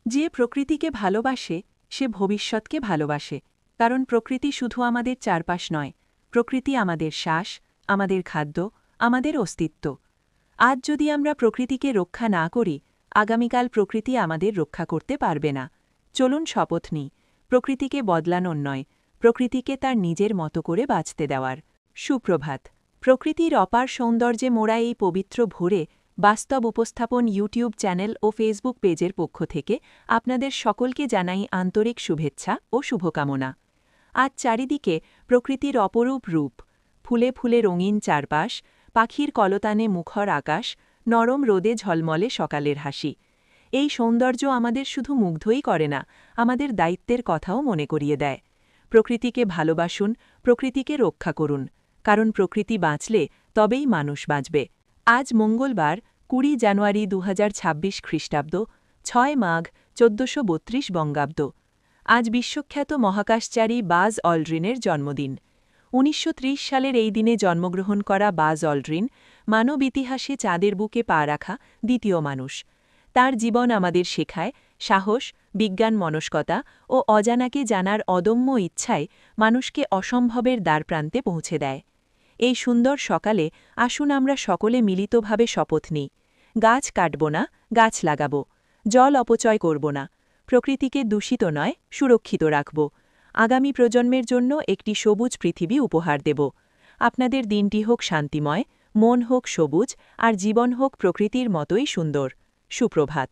যে প্রকৃতিকে ভালোবাসে সে ভবিষ্যৎকে ভালোবাসে, কারণ প্রকৃতি শুধু আমাদের চারপাশ নয়, প্রকৃতি আমাদের শ্বাস, আমাদের খাদ্য, আমাদের অস্তিত্ব। আজ যদি আমরা প্রকৃতিকে রক্ষা না করি, আগামীকাল প্রকৃতি আমাদের রক্ষা করতে পারবে না। চলুন শপথ নিই, প্রকৃতিকে বদলানোর নয়, প্রকৃতিকে তার নিজের মতো করে বাঁচতে দেওয়ার। সুপ্রভাত। প্রকৃতির অপার সৌন্দর্যে মোড়া এই পবিত্র ভোরে বাস্তব উপস্থাপন ইউটিউব চ্যানেল ও ফেসবুক পেজের পক্ষ থেকে আপনাদের সকলকে জানাই আন্তরিক শুভেচ্ছা ও শুভকামনা। আজ চারিদিকে প্রকৃতির অপরূপ রূপ, ফুলে ফুলে রঙিন চারপাশ, পাখির কলতানে মুখর আকাশ, নরম রোদে ঝলমলে সকালের হাসি। এই সৌন্দর্য আমাদের শুধু মুগ্ধই করে না, আমাদের দায়িত্বের কথাও মনে করিয়ে দেয়। প্রকৃতিকে ভালোবাসুন, প্রকৃতিকে রক্ষা করুন, কারণ প্রকৃতি বাঁচলে তবেই মানুষ বাঁচবে। আজ মঙ্গলবার ২০ জানুয়ারি ২০২৬ খ্রিস্টাব্দ, ৬ মাঘ ১৪৩২ বঙ্গাব্দ। আজ বিশ্বখ্যাত মহাকাশচারী বাজ অলড্রিনের জন্মদিন। ১৯৩০ সালের এই দিনে জন্মগ্রহণ করা বাজ অলড্রিন মানব ইতিহাসে চাঁদের বুকে পা রাখা দ্বিতীয় মানুষ। তার জীবন আমাদের শেখায় সাহস, বিজ্ঞান মনস্কতা ও অজানাকে জানার অদম্য ইচ্ছায় মানুষকে অসম্ভবের দ্বারপ্রান্তে পৌঁছে দেয়। এই সুন্দর সকালে আসুন আমরা সকলে মিলিতভাবে শপথ নিই, গাছ কাটব না, গাছ লাগাব, জল অপচয় করব না, প্রকৃতিকে দূষিত নয়, সুরক্ষিত রাখব, আগামী প্রজন্মের জন্য একটি সবুজ পৃথিবী উপহার দেব। আপনাদের দিনটি হোক শান্তিময়, মন হোক সবুজ, আর জীবন হোক প্রকৃতির মতোই সুন্দর। সুপ্রভাত।